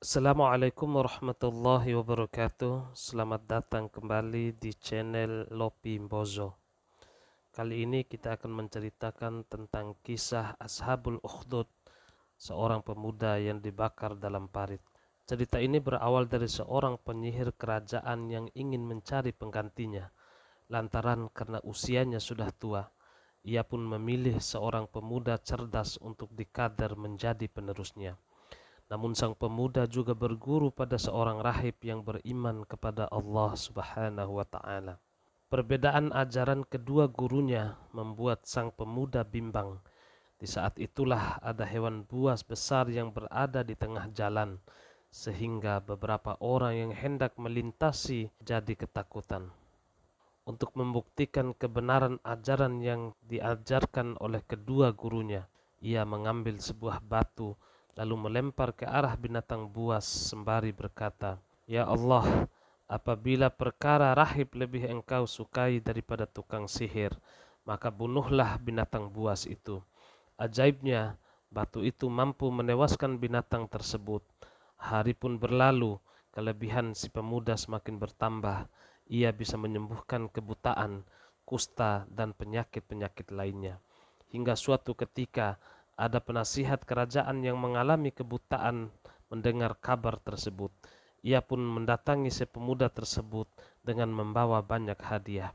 Assalamualaikum warahmatullahi wabarakatuh. Selamat datang kembali di channel Lopi Mbozo. Kali ini kita akan menceritakan tentang kisah Ashabul Ukhdud, seorang pemuda yang dibakar dalam parit. Cerita ini berawal dari seorang penyihir kerajaan yang ingin mencari penggantinya. Lantaran karena usianya sudah tua, ia pun memilih seorang pemuda cerdas untuk dikader menjadi penerusnya. Namun sang pemuda juga berguru pada seorang rahib yang beriman kepada Allah Subhanahu wa taala. Perbedaan ajaran kedua gurunya membuat sang pemuda bimbang. Di saat itulah ada hewan buas besar yang berada di tengah jalan, sehingga beberapa orang yang hendak melintasi jadi ketakutan. Untuk membuktikan kebenaran ajaran yang diajarkan oleh kedua gurunya, ia mengambil sebuah batu lalu melempar ke arah binatang buas sembari berkata, "Ya Allah, apabila perkara rahib lebih engkau sukai daripada tukang sihir, maka bunuhlah binatang buas itu." Ajaibnya, batu itu mampu menewaskan binatang tersebut. Hari pun berlalu, kelebihan si pemuda semakin bertambah. Ia bisa menyembuhkan kebutaan, kusta, dan penyakit-penyakit lainnya. Hingga suatu ketika, ada penasihat kerajaan yang mengalami kebutaan mendengar kabar tersebut. Ia pun mendatangi si pemuda tersebut dengan membawa banyak hadiah.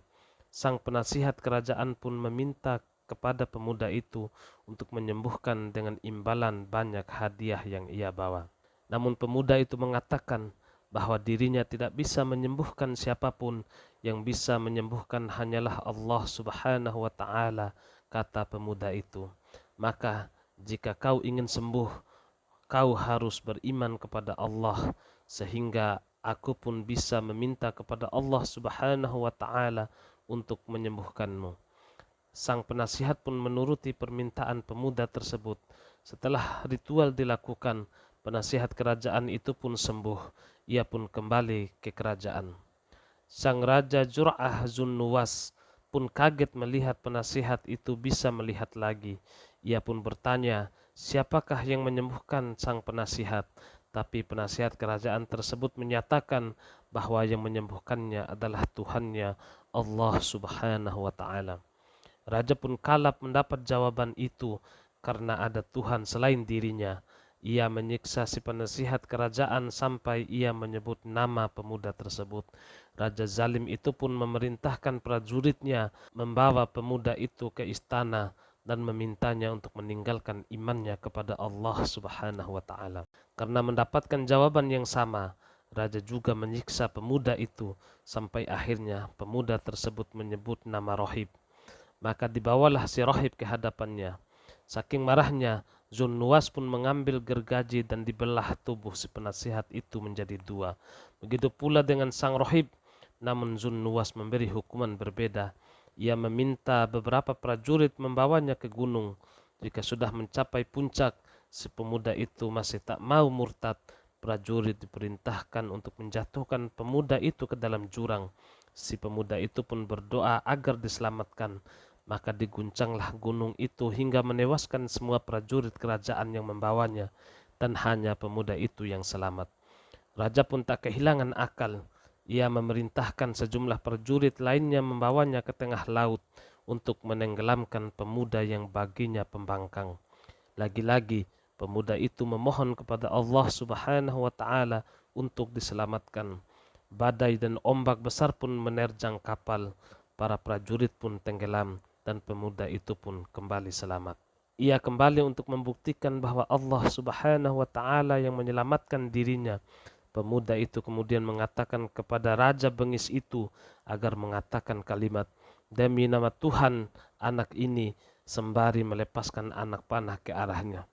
Sang penasihat kerajaan pun meminta kepada pemuda itu untuk menyembuhkan dengan imbalan banyak hadiah yang ia bawa. Namun pemuda itu mengatakan bahwa dirinya tidak bisa menyembuhkan siapapun, yang bisa menyembuhkan hanyalah Allah Subhanahu wa taala, kata pemuda itu. Maka jika kau ingin sembuh, kau harus beriman kepada Allah, sehingga aku pun bisa meminta kepada Allah Subhanahu wa taala untuk menyembuhkanmu. Sang penasihat pun menuruti permintaan pemuda tersebut. Setelah ritual dilakukan, penasihat kerajaan itu pun sembuh. Ia pun kembali ke kerajaan. Sang Raja Jur'ah Zunnuwas pun kaget melihat penasihat itu bisa melihat lagi. Ia pun bertanya, siapakah yang menyembuhkan sang penasihat? Tapi penasihat kerajaan tersebut menyatakan bahwa yang menyembuhkannya adalah Tuhannya, Allah Subhanahu wa taala. Raja pun kalap mendapat jawaban itu karena ada Tuhan selain dirinya. Ia menyiksa si penasihat kerajaan sampai ia menyebut nama pemuda tersebut. Raja zalim itu pun memerintahkan prajuritnya membawa pemuda itu ke istana dan memintanya untuk meninggalkan imannya kepada Allah Subhanahu wa taala. Karena mendapatkan jawaban yang sama, raja juga menyiksa pemuda itu sampai akhirnya pemuda tersebut menyebut nama rohib. Maka dibawalah si rahib ke hadapannya. Saking marahnya, Zunnuwas pun mengambil gergaji dan dibelah tubuh si penasihat itu menjadi dua. Begitu pula dengan sang rahib, namun Zunnuwas memberi hukuman berbeda. Ia meminta beberapa prajurit membawanya ke gunung. Jika sudah mencapai puncak, si pemuda itu masih tak mau murtad. Prajurit diperintahkan untuk menjatuhkan pemuda itu ke dalam jurang. Si pemuda itu pun berdoa agar diselamatkan. Maka diguncanglah gunung itu hingga menewaskan semua prajurit kerajaan yang membawanya, dan hanya pemuda itu yang selamat. Raja pun tak kehilangan akal. Ia memerintahkan sejumlah prajurit lainnya membawanya ke tengah laut untuk menenggelamkan pemuda yang baginya pembangkang. Lagi-lagi pemuda itu memohon kepada Allah Subhanahu wa taala untuk diselamatkan. Badai dan ombak besar pun menerjang kapal. Para prajurit pun tenggelam dan pemuda itu pun kembali selamat. Ia kembali untuk membuktikan bahwa Allah Subhanahu wa taala yang menyelamatkan dirinya. Pemuda itu kemudian mengatakan kepada raja bengis itu agar mengatakan kalimat, "Demi nama Tuhan, anak ini," sembari melepaskan anak panah ke arahnya.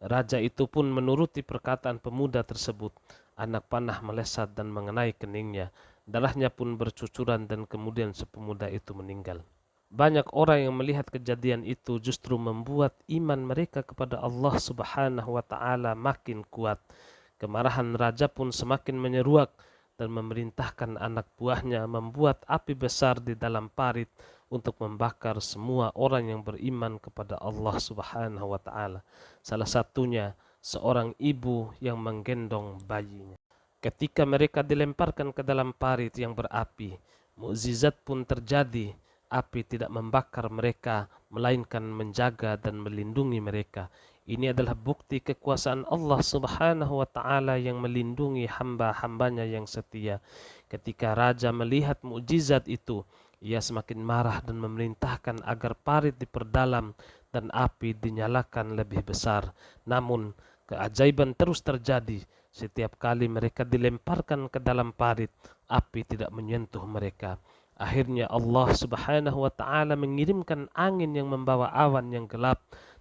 Raja itu pun menuruti perkataan pemuda tersebut. Anak panah melesat dan mengenai keningnya. Darahnya pun bercucuran dan kemudian si pemuda itu meninggal. Banyak orang yang melihat kejadian itu justru membuat iman mereka kepada Allah Subhanahu wa taala makin kuat. Kemarahan raja pun semakin menyeruak dan memerintahkan anak buahnya membuat api besar di dalam parit untuk membakar semua orang yang beriman kepada Allah Subhanahu wa taala. Salah satunya seorang ibu yang menggendong bayinya. Ketika mereka dilemparkan ke dalam parit yang berapi, mukjizat pun terjadi. Api tidak membakar mereka, melainkan menjaga dan melindungi mereka. Ini adalah bukti kekuasaan Allah Subhanahu wa Ta'ala yang melindungi hamba-hambanya yang setia. Ketika raja melihat mukjizat itu, ia semakin marah dan memerintahkan agar parit diperdalam dan api dinyalakan lebih besar. Namun, keajaiban terus terjadi. Setiap kali mereka dilemparkan ke dalam parit, api tidak menyentuh mereka. Akhirnya Allah Subhanahu wa Ta'ala mengirimkan angin yang membawa awan yang gelap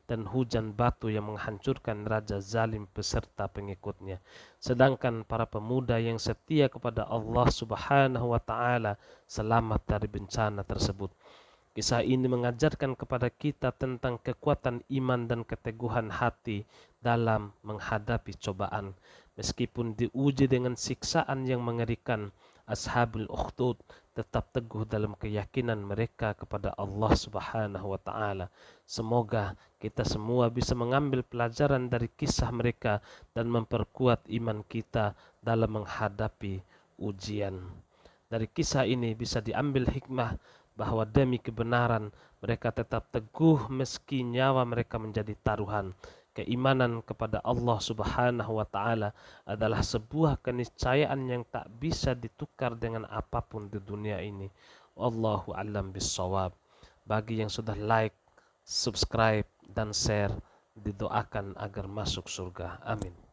dan hujan batu yang menghancurkan raja zalim beserta pengikutnya. Sedangkan para pemuda yang setia kepada Allah Subhanahu wa Ta'ala selamat dari bencana tersebut. Kisah ini mengajarkan kepada kita tentang kekuatan iman dan keteguhan hati dalam menghadapi cobaan. Meskipun diuji dengan siksaan yang mengerikan, Ashabul Ukhdud tetap teguh dalam keyakinan mereka kepada Allah Subhanahu wa Ta'ala. Semoga kita semua bisa mengambil pelajaran dari kisah mereka dan memperkuat iman kita dalam menghadapi ujian. Dari kisah ini bisa diambil hikmah bahwa demi kebenaran mereka tetap teguh meski nyawa mereka menjadi taruhan. Keimanan kepada Allah Subhanahu wa Ta'ala adalah sebuah keniscayaan yang tak bisa ditukar dengan apapun di dunia ini. Wallahu a'lam bissawab. Bagi yang sudah like, subscribe, dan share, didoakan agar masuk surga. Amin.